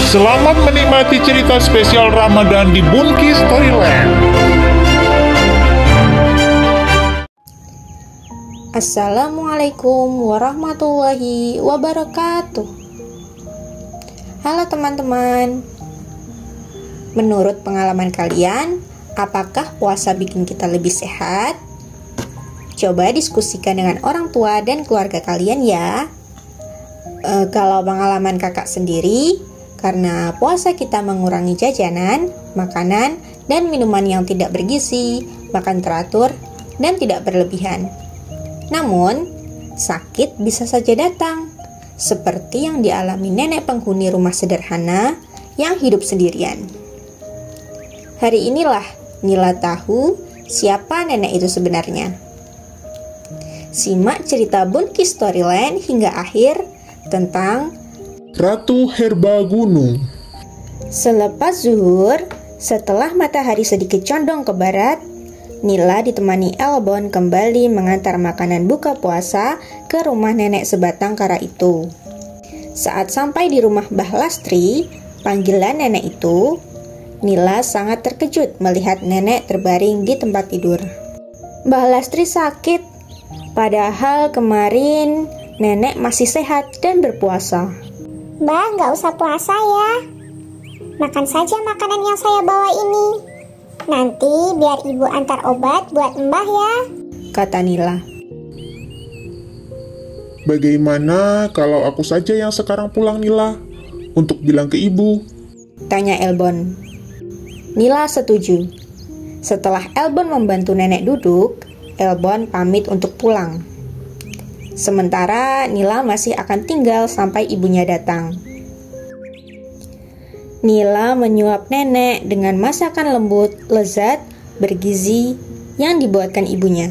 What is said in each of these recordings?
Selamat menikmati cerita spesial Ramadan di Bunki Storyland. Assalamualaikum warahmatullahi wabarakatuh. Halo teman-teman. Menurut pengalaman kalian, apakah puasa bikin kita lebih sehat? Coba diskusikan dengan orang tua dan keluarga kalian ya. Kalau pengalaman kakak sendiri, karena puasa kita mengurangi jajanan, makanan, dan minuman yang tidak bergizi, makan teratur, dan tidak berlebihan. Namun, sakit bisa saja datang, seperti yang dialami nenek penghuni rumah sederhana yang hidup sendirian. Hari inilah Nila tahu siapa nenek itu sebenarnya. Simak cerita Bunki Storyland hingga akhir tentang Ratu Herba Gunung. Selepas zuhur, setelah matahari sedikit condong ke barat, Nila ditemani Elbon kembali mengantar makanan buka puasa ke rumah nenek sebatang kara itu. Saat sampai di rumah Mbah Lastri, panggilan nenek itu, Nila sangat terkejut melihat nenek terbaring di tempat tidur. Mbah Lastri sakit. Padahal kemarin nenek masih sehat dan berpuasa. Mbah, nggak usah puasa ya. Makan saja makanan yang saya bawa ini. Nanti biar ibu antar obat buat Mbah ya, kata Nila. Bagaimana kalau aku saja yang sekarang pulang, Nila, untuk bilang ke ibu? Tanya Elbon. Nila setuju. Setelah Elbon membantu nenek duduk, Elbon pamit untuk pulang. Sementara Nila masih akan tinggal sampai ibunya datang. Nila menyuap nenek dengan masakan lembut, lezat, bergizi yang dibuatkan ibunya.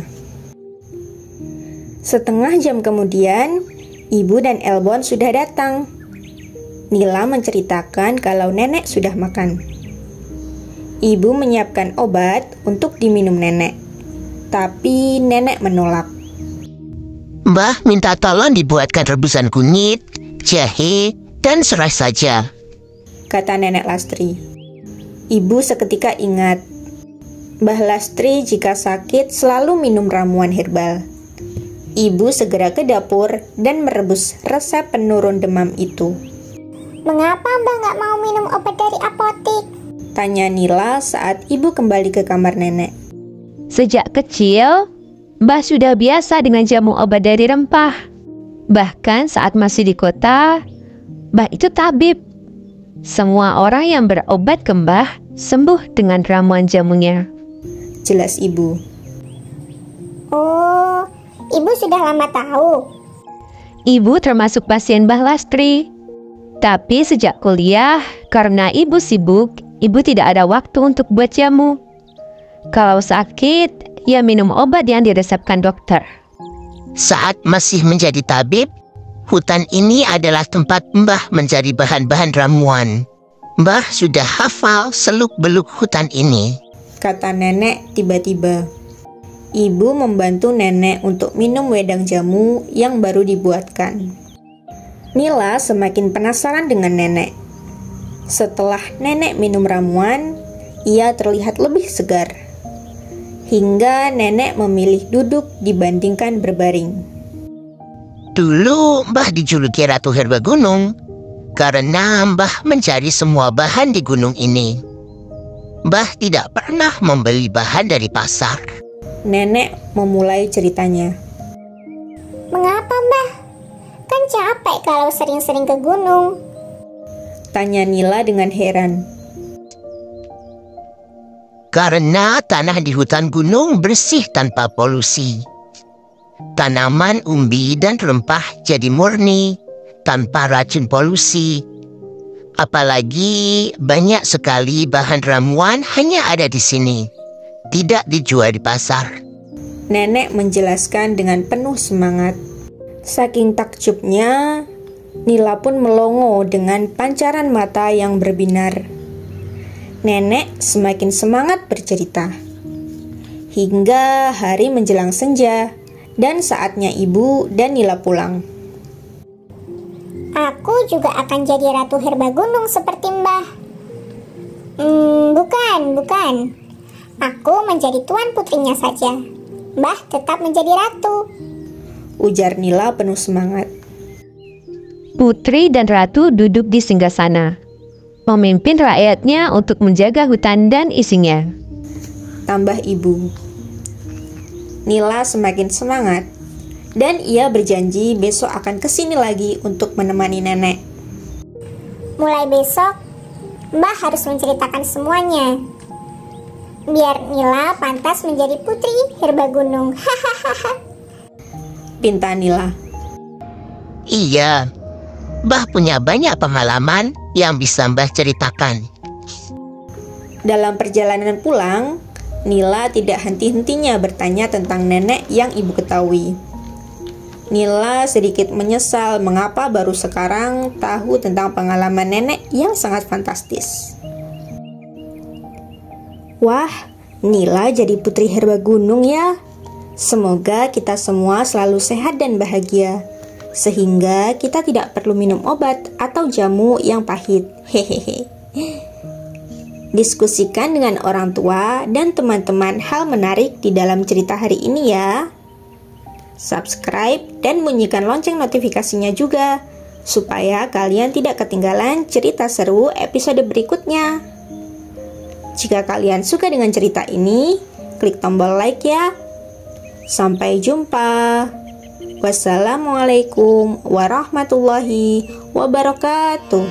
Setengah jam kemudian, ibu dan Elbon sudah datang. Nila menceritakan kalau nenek sudah makan. Ibu menyiapkan obat untuk diminum nenek, tapi nenek menolak. Mbah minta tolong dibuatkan rebusan kunyit, jahe, dan serai saja, kata nenek Lastri. Ibu seketika ingat, Mbah Lastri jika sakit selalu minum ramuan herbal. Ibu segera ke dapur dan merebus resep penurun demam itu. Mengapa Mbah nggak mau minum obat dari apotik? Tanya Nila saat ibu kembali ke kamar nenek. Sejak kecil, Mbah sudah biasa dengan jamu obat dari rempah. Bahkan saat masih di kota, Mbah itu tabib. Semua orang yang berobat ke Mbah sembuh dengan ramuan jamunya, jelas ibu. Oh, ibu sudah lama tahu. Ibu termasuk pasien Mbah Lastri. Tapi sejak kuliah, karena ibu sibuk, ibu tidak ada waktu untuk buat jamu. Kalau sakit, ia minum obat yang diresepkan dokter. Saat masih menjadi tabib, hutan ini adalah tempat Mbah mencari bahan-bahan ramuan. Mbah sudah hafal seluk-beluk hutan ini, kata nenek tiba-tiba. Ibu membantu nenek untuk minum wedang jamu yang baru dibuatkan. Nila semakin penasaran dengan nenek. Setelah nenek minum ramuan, ia terlihat lebih segar. Hingga nenek memilih duduk dibandingkan berbaring. Dulu Mbah dijuluki Ratu Herba Gunung karena Mbah mencari semua bahan di gunung ini. Mbah tidak pernah membeli bahan dari pasar. Nenek memulai ceritanya. Mengapa Mbah? Kan capek kalau sering-sering ke gunung, tanya Nila dengan heran. Karena tanah di hutan gunung bersih tanpa polusi. Tanaman umbi dan rempah jadi murni, tanpa racun polusi. Apalagi banyak sekali bahan ramuan hanya ada di sini, tidak dijual di pasar. Nenek menjelaskan dengan penuh semangat. Saking takjubnya, Nila pun melongo dengan pancaran mata yang berbinar. Nenek semakin semangat bercerita. Hingga hari menjelang senja dan saatnya ibu dan Nila pulang. Aku juga akan jadi Ratu Herba Gunung seperti Mbah. Bukan. Aku menjadi tuan putrinya saja. Mbah tetap menjadi ratu, ujar Nila penuh semangat. Putri dan ratu duduk di singgasana, memimpin rakyatnya untuk menjaga hutan dan isinya. Tambah ibu. Nila semakin semangat dan ia berjanji besok akan kesini lagi untuk menemani nenek. Mulai besok, Mbah harus menceritakan semuanya, biar Nila pantas menjadi putri Herba Gunung. Pinta Nila. Iya, Mbah punya banyak pengalaman yang bisa Mbah ceritakan. Dalam perjalanan pulang, Nila tidak henti-hentinya bertanya tentang nenek yang ibu ketahui. Nila sedikit menyesal mengapa baru sekarang tahu tentang pengalaman nenek yang sangat fantastis. Wah, Nila jadi putri Herba Gunung ya. Semoga kita semua selalu sehat dan bahagia, sehingga kita tidak perlu minum obat atau jamu yang pahit. Hehehe. Diskusikan dengan orang tua dan teman-teman hal menarik di dalam cerita hari ini ya. Subscribe dan bunyikan lonceng notifikasinya juga, supaya kalian tidak ketinggalan cerita seru episode berikutnya. Jika kalian suka dengan cerita ini, klik tombol like ya. Sampai jumpa. Wassalamualaikum warahmatullahi wabarakatuh.